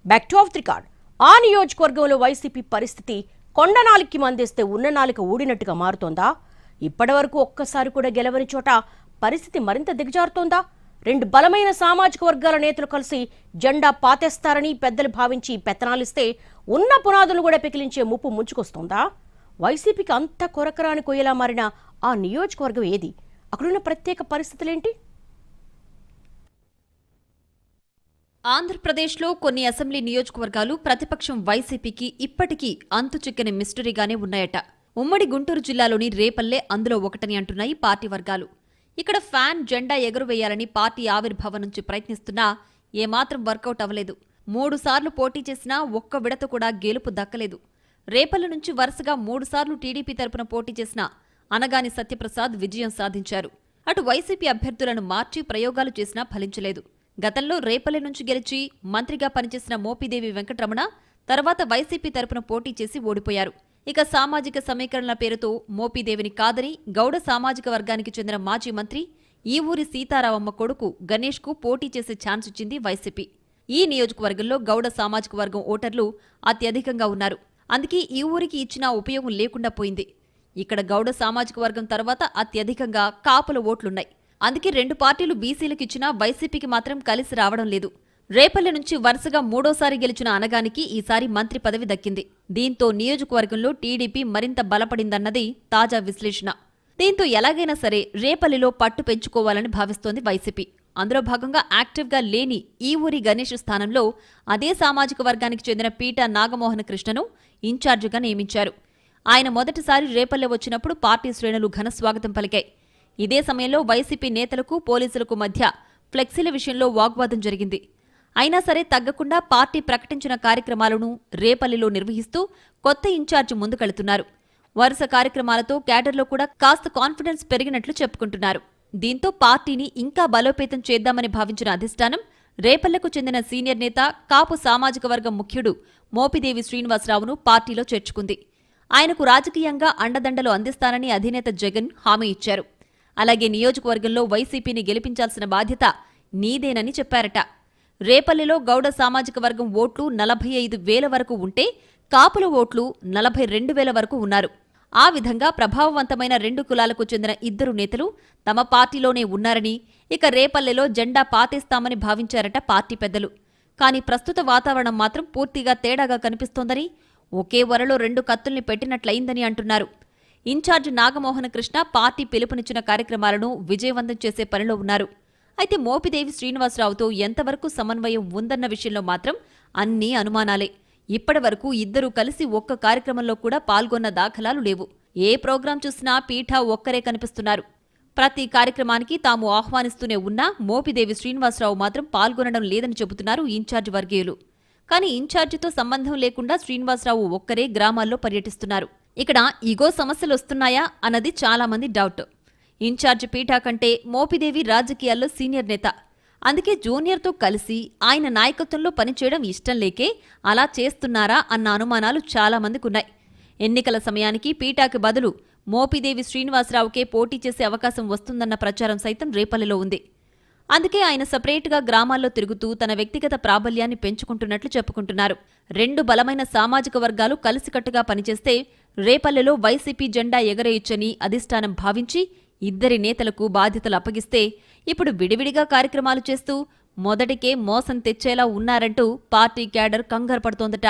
Back to of the record. ఆ నియోజకవర్గంలో YCP పరిస్థితి కొండనాలికి మందేస్తే ఉన్న నాలిక ఊడినట్టుగా మారుతోందా? ఇప్పటి వరకు ఒక్కసారి కూడా గెలవని చోట పరిస్థితి మరింత దిగజారుతోందా? రెండు బలమైన సామాజిక వర్గాల నేతలు కలిసి జెండా పాతేస్తారని పెద్దలు భావించి పెత్తనాలిస్తే ఉన్న పునాదులు కూడా పెకిలించే ముప్పు ముంచుకొస్తోందా? వైసీపీకి అంత కొరకరాని కొయ్యలా మారిన ఆ నియోజకవర్గం ఏది? అక్కడున్న ప్రత్యేక పరిస్థితులేంటి? ఆంధ్రప్రదేశ్లో కొన్ని అసెంబ్లీ నియోజకవర్గాలు ప్రతిపక్షం వైసీపీకి ఇప్పటికీ అంతుచిక్కని మిస్టరీగానే ఉన్నాయట. ఉమ్మడి గుంటూరు జిల్లాలోని రేపల్లె అందులో ఒకటని అంటున్నాయి పార్టీ వర్గాలు. ఇక్కడ ఫ్యాన్ జెండా ఎగురవేయాలని పార్టీ ఆవిర్భావం నుంచి ప్రయత్నిస్తున్నా ఏమాత్రం వర్కౌట్ అవ్వలేదు. 3 సార్లు పోటీ చేసినా ఒక్క విడత కూడా గెలుపు దక్కలేదు. రేపల్లె నుంచి వరుసగా 3 సార్లు టీడీపీ తరపున పోటీ చేసిన అనగాని సత్యప్రసాద్ విజయం సాధించారు. అటు వైసీపీ అభ్యర్థులను మార్చి ప్రయోగాలు చేసినా ఫలించలేదు. గతంలో రేపల్లె నుంచి గెలిచి మంత్రిగా పనిచేసిన మోపిదేవి వెంకటరమణ తర్వాత వైసీపీ తరపున పోటీ చేసి ఓడిపోయారు. ఇక సామాజిక సమీకరణల పేరుతో మోపిదేవిని కాదని గౌడ సామాజిక వర్గానికి చెందిన మాజీ మంత్రి ఈ ఊరి సీతారామమ్మ కొడుకు గణేష్కు పోటీ చేసే ఛాన్స్ ఇచ్చింది వైసీపీ. ఈ నియోజకవర్గంలో గౌడ సామాజిక వర్గం ఓటర్లు అత్యధికంగా ఉన్నారు. అందుకే ఈ ఊరికి ఇచ్చినా ఉపయోగం లేకుండా పోయింది. ఇక్కడ గౌడ సామాజిక వర్గం తర్వాత అత్యధికంగా కాపుల ఓట్లున్నాయి. అందుకే 2 పార్టీలు బీసీలకు ఇచ్చినా వైసీపీకి మాత్రం కలిసి రావడం లేదు. రేపల్లె నుంచి వరుసగా 3వ సారి గెలిచిన అనగానికి ఈసారి మంత్రి పదవి దక్కింది. దీంతో నియోజకవర్గంలో టీడీపీ మరింత బలపడిందన్నది తాజా విశ్లేషణ. దీంతో ఎలాగైనా సరే రేపల్లెలో పట్టు పెంచుకోవాలని భావిస్తోంది వైసీపీ. అందులో భాగంగా యాక్టివ్గా లేని ఈ ఊరి గణేష్ స్థానంలో అదే సామాజిక వర్గానికి చెందిన పీట నాగమోహన కృష్ణను ఇన్ఛార్జిగా నియమించారు. ఆయన మొదటిసారి రేపల్లె వచ్చినప్పుడు పార్టీ శ్రేణులు ఘనస్వాగతం పలికాయి. ఇదే సమయంలో వైసీపీ నేతలకు పోలీసులకు మధ్య ఫ్లెక్సీల విషయంలో వాగ్వాదం జరిగింది. అయినా సరే తగ్గకుండా పార్టీ ప్రకటించిన కార్యక్రమాలను రేపల్లెలో నిర్వహిస్తూ కొత్త ఇన్ఛార్జి ముందుకెళుతున్నారు. వరుస కార్యక్రమాలతో క్యాడర్లో కూడా కాస్త కాన్ఫిడెన్స్ పెరిగినట్లు చెప్పుకుంటున్నారు. దీంతో పార్టీని ఇంకా బలోపేతం చేద్దామని భావించిన అధిష్టానం రేపల్లెకు చెందిన సీనియర్ నేత కాపు సామాజిక వర్గం ముఖ్యుడు మోపిదేవి శ్రీనివాసరావును పార్టీలో చేర్చుకుంది. ఆయనకు రాజకీయంగా అండదండలు అందిస్తానని అధినేత జగన్ హామీ ఇచ్చారు. అలాగే నియోజకవర్గంలో వైసీపీని గెలిపించాల్సిన బాధ్యత నీదేనని చెప్పారట. రేపల్లెలో గౌడ సామాజిక వర్గం ఓట్లు 45,000 వరకు ఉంటే కాపుల ఓట్లు 42,000 వరకు ఉన్నారు. ఆ విధంగా ప్రభావవంతమైన 2 కులాలకు చెందిన 2 నేతలు తమ పార్టీలోనే ఉన్నారని, ఇక రేపల్లెలో జెండా పాతేస్తామని భావించారట పార్టీ పెద్దలు. కానీ ప్రస్తుత వాతావరణం మాత్రం పూర్తిగా తేడాగా కనిపిస్తోందని, ఒకే వరలో 2 కత్తుల్ని పెట్టినట్లయిందని అంటున్నారు. ఇన్ఛార్జి నాగమోహన కృష్ణ పార్టీ పిలుపునిచ్చిన కార్యక్రమాలను విజయవంతం చేసే పనిలో ఉన్నారు. అయితే మోపిదేవి శ్రీనివాసరావుతో ఎంతవరకు సమన్వయం ఉందన్న విషయంలో మాత్రం అన్నీ అనుమానాలే. ఇప్పటి వరకు 2 కలిసి ఒక్క కార్యక్రమంలో కూడా పాల్గొన్న దాఖలాలు లేవు. ఏ ప్రోగ్రాం చూసినా పీఠ ఒక్కరే కనిపిస్తున్నారు. ప్రతి కార్యక్రమానికి తాము ఆహ్వానిస్తూనే ఉన్నా మోపిదేవి శ్రీనివాసరావు మాత్రం పాల్గొనడం లేదని చెబుతున్నారు ఇన్ఛార్జి వర్గీయులు. కానీ ఇన్ఛార్జితో సంబంధం లేకుండా శ్రీనివాసరావు ఒక్కరే గ్రామాల్లో పర్యటిస్తున్నారు. ఇక్కడ ఈగో సమస్యలు వస్తున్నాయా అన్నది చాలా మంది డౌట్. ఇన్ఛార్జి పీఠా కంటే మోపిదేవి రాజకీయాల్లో సీనియర్ నేత. అందుకే జూనియర్తో కలిసి ఆయన నాయకత్వంలో పనిచేయడం ఇష్టం లేకే అలా చేస్తున్నారా అన్న అనుమానాలు చాలా మందికున్నాయి. ఎన్నికల సమయానికి పీఠాకి బదులు మోపిదేవి శ్రీనివాసరావుకే పోటీ చేసే అవకాశం వస్తుందన్న ప్రచారం సైతం రేపల్లెలో ఉంది. అందుకే ఆయన సపరేట్గా గ్రామాల్లో తిరుగుతూ తన వ్యక్తిగత ప్రాబల్యాన్ని పెంచుకుంటున్నట్లు చెప్పుకుంటున్నారు. 2 బలమైన సామాజిక వర్గాలు కలిసికట్టుగా పనిచేస్తే రేపల్లెలో వైసీపీ జెండా ఎగరేయొచ్చని అధిష్టానం భావించి 2 నేతలకు బాధ్యతలు అప్పగిస్తే ఇప్పుడు విడివిడిగా కార్యక్రమాలు చేస్తూ మొదటికే మోసం తెచ్చేలా ఉన్నారంటూ పార్టీ క్యాడర్ కంగారు పడుతోందట.